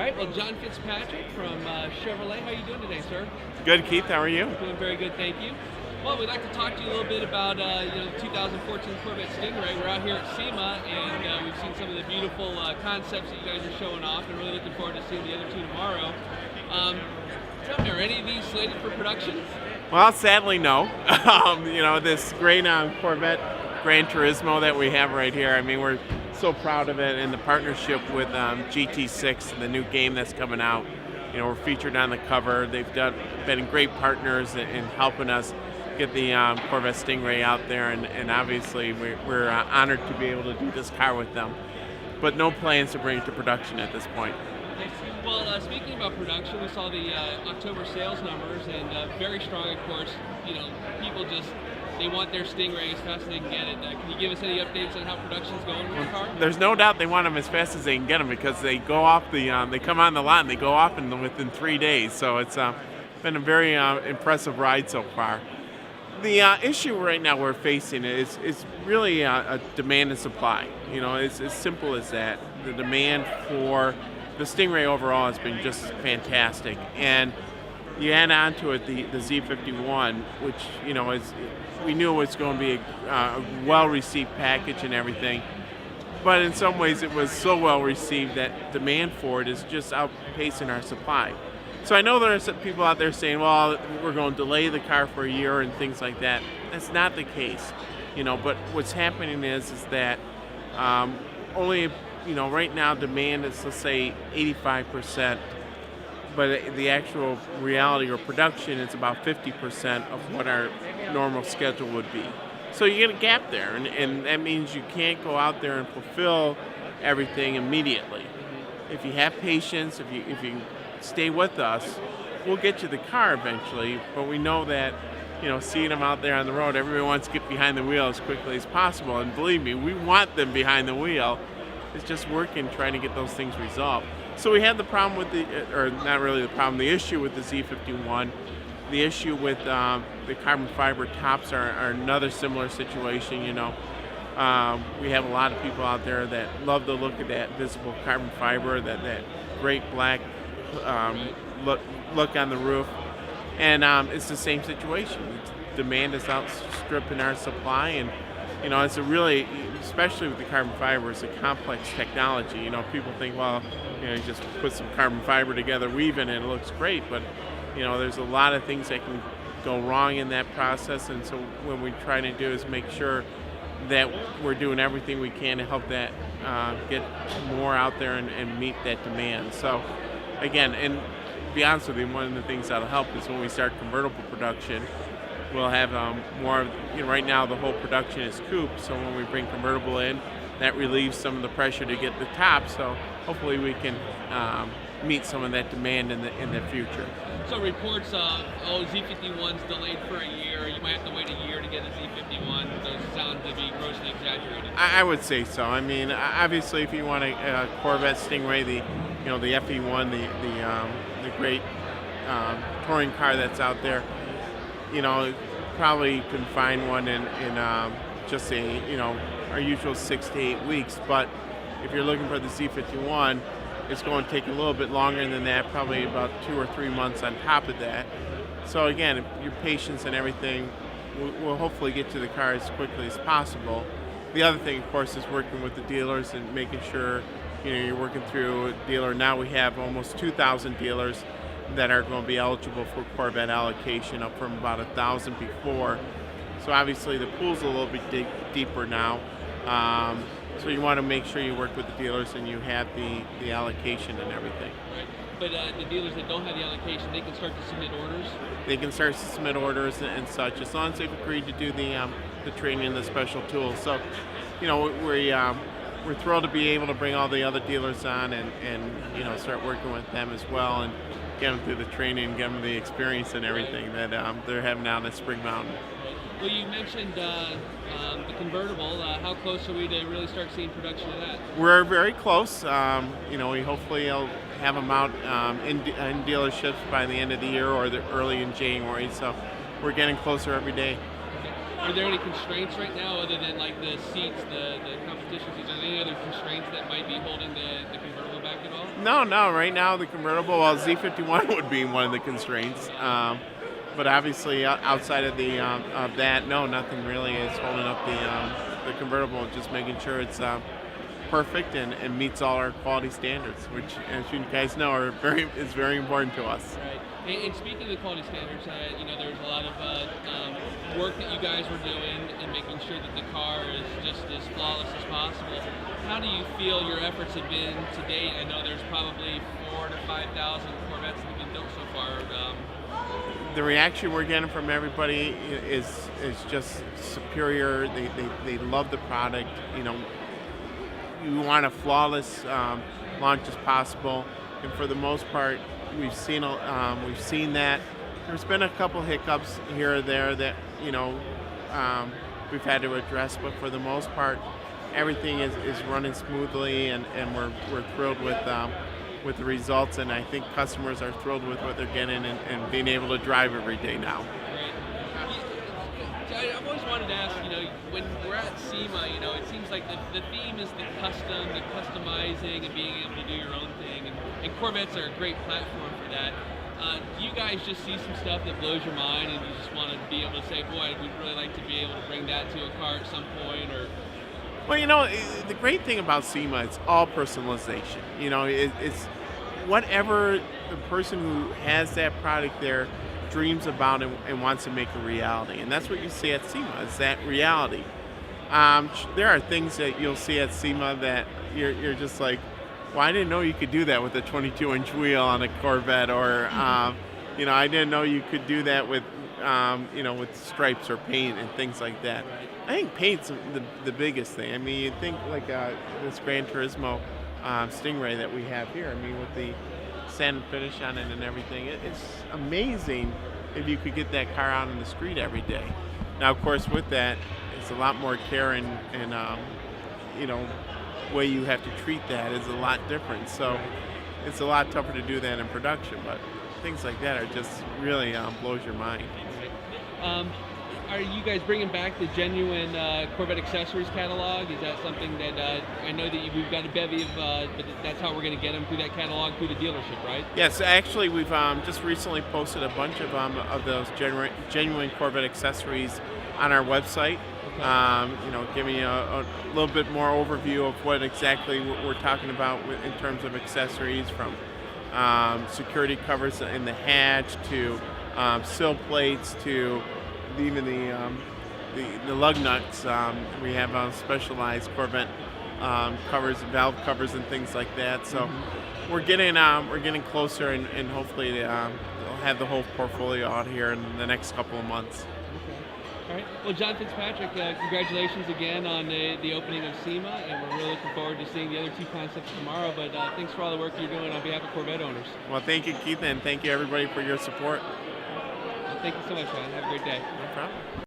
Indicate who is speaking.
Speaker 1: right, well, John Fitzpatrick from Chevrolet. How are you doing today, sir?
Speaker 2: Good, Keith. How are you?
Speaker 1: Doing very good, thank you. Well, we'd like to talk to you a little bit about the 2014 Corvette Stingray. We're out here at Sema, and we've seen some of the beautiful concepts that you guys are showing off, and really looking forward to seeing the other two tomorrow. Tell me, are any of these slated for production?
Speaker 2: Well, sadly, no. This great Corvette Gran Turismo that we have right here, I mean, we're so proud of it, and the partnership with GT6, the new game that's coming out. You know, we're featured on the cover. They've been great partners in helping us get the Corvette Stingray out there, and obviously we're honored to be able to do this car with them. But no plans to bring it to production at this point.
Speaker 1: Well, speaking about production, we saw the October sales numbers, and very strong, of course. You know, people they want their Stingray as fast as they can get it. Can you give us any updates on how production's going with the car?
Speaker 2: There's no doubt they want them as fast as they can get them, because they go off they come on the lot and they go off within 3 days. So it's been a very impressive ride so far. The issue right now we're facing is really a demand and supply. You know, it's as simple as that. The demand for the Stingray overall has been just fantastic, and you add on to it the Z51, which, you know, we knew it was going to be a well-received package and everything, but in some ways it was so well-received that demand for it is just outpacing our supply. So I know there are some people out there saying, well, we're going to delay the car for a year and things like that. That's not the case, you know, but what's happening is that only, you know, right now demand is, let's say, 85%, but the actual reality or production is about 50% of what our normal schedule would be. So you get a gap there, and that means you can't go out there and fulfill everything immediately. If you have patience, if you stay with us, we'll get you the car eventually, but we know that, you know, seeing them out there on the road, everybody wants to get behind the wheel as quickly as possible, and believe me, we want them behind the wheel. It's just working, trying to get those things resolved. So we had the problem with or not really the problem, the issue with the Z51. The issue with the carbon fiber tops are another similar situation, you know. We have a lot of people out there that love the look of that visible carbon fiber, that great black look on the roof. And it's the same situation. Demand is outstripping our supply, and you know, it's a really, especially with the carbon fiber, it's a complex technology. You know, people think, well, you know, you just put some carbon fiber together, weave it, and it looks great. But, you know, there's a lot of things that can go wrong in that process. And so what we try to do is make sure that we're doing everything we can to help that get more out there and meet that demand. So, again, and to be honest with you, one of the things that'll help is when we start convertible production, we'll have more, you know, right now the whole production is coupe, so when we bring convertible in, that relieves some of the pressure to get the top, so hopefully we can meet some of that demand in the future.
Speaker 1: So reports of, Z51's delayed for a year, you might have to wait a year to get a Z51, those sound to be grossly exaggerated.
Speaker 2: I would say so. I mean, obviously if you want a Corvette Stingray, the FE1, the great touring car that's out there, you know, probably can find one in just our usual 6 to 8 weeks. But if you're looking for the Z51, it's going to take a little bit longer than that, probably about 2 or 3 months on top of that. So again, if your patience and everything, we'll hopefully get to the car as quickly as possible. The other thing, of course, is working with the dealers and making sure, you know, you're working through a dealer. Now we have almost 2,000 dealers that are going to be eligible for Corvette allocation, up from about 1,000 before. So obviously the pool's a little bit deeper now. So you want to make sure you work with the dealers and you have the allocation and everything.
Speaker 1: Right. But the dealers that don't have the allocation, they can start to submit orders?
Speaker 2: They can start to submit orders and such, as long as they've agreed to do the training and the special tools. So, you know, we're thrilled to be able to bring all the other dealers on and you know, start working with them as well, and get them through the training, get them the experience and everything that they're having out at Spring Mountain.
Speaker 1: Well, you mentioned the convertible. How close are we to really start seeing production of that?
Speaker 2: We're very close. You know, we hopefully will have them out in dealerships by the end of the year or early in January. So we're getting closer every day.
Speaker 1: Okay. Are there any constraints right now other than like the seats, the competition seats? Are there any other constraints that might be holding the convertible back at all?
Speaker 2: No. Right now, the convertible, well, Z51 would be one of the constraints. But obviously, outside of that, no, nothing really is holding up the convertible. Just making sure it's perfect and meets all our quality standards, which, as you guys know, is very important to us.
Speaker 1: Right. And speaking of the quality standards, there's a lot of work that you guys were doing and making sure that the car is just as flawless as possible. How do you feel your efforts have been to date? I know there's probably 4,000 to 5,000 Corvettes that have been built so far.
Speaker 2: The reaction we're getting from everybody is just superior. They love the product. You want a flawless launch as possible, and for the most part, we've seen that. There's been a couple hiccups here or there that we've had to address, but for the most part, everything is running smoothly, and we're thrilled with the results, and I think customers are thrilled with what they're getting and being able to drive every day now.
Speaker 1: I've always wanted to ask, when we're at SEMA, it seems like the theme is the customizing and being able to do your own thing, and Corvettes are a great platform for that. Do you guys just see some stuff that blows your mind and you just want to be able to say, boy, we'd really like to be able to bring that to a car at some point? Or
Speaker 2: Well, the great thing about SEMA, it's all personalization. It's whatever the person who has that product there dreams about and wants to make a reality. And that's what you see at SEMA, is that reality. There are things that you'll see at SEMA that you're just like, well, I didn't know you could do that with a 22-inch wheel on a Corvette, or I didn't know you could do that with with stripes or paint and things like that. I think paint's the biggest thing. I mean, you think like this Gran Turismo Stingray that we have here. I mean, with the sand finish on it and everything, it's amazing if you could get that car out on the street every day. Now, of course, with that, it's a lot more care and way you have to treat that is a lot different. So it's a lot tougher to do that in production, but things like that are just really blows your mind.
Speaker 1: Are you guys bringing back the genuine Corvette accessories catalog? Is that something that I know that we've got a bevy of, but that's how we're going to get them through that catalog through the dealership, right?
Speaker 2: Yes, actually, we've just recently posted a bunch of those genuine Corvette accessories on our website. Giving you a little bit more overview of what exactly we're talking about in terms of accessories, from security covers in the hatch to sill plates to even the lug nuts. We have specialized Corvette covers, valve covers, and things like that. So we're getting closer, and hopefully they'll have the whole portfolio out here in the next couple of months.
Speaker 1: All right. Well, John Fitzpatrick, congratulations again on the opening of SEMA, and we're really looking forward to seeing the other two concepts tomorrow. But thanks for all the work you're doing on behalf of Corvette owners.
Speaker 2: Well, thank you, Keith, and thank you everybody for your support.
Speaker 1: Well, thank you so much, man. Have a great day.
Speaker 2: No problem.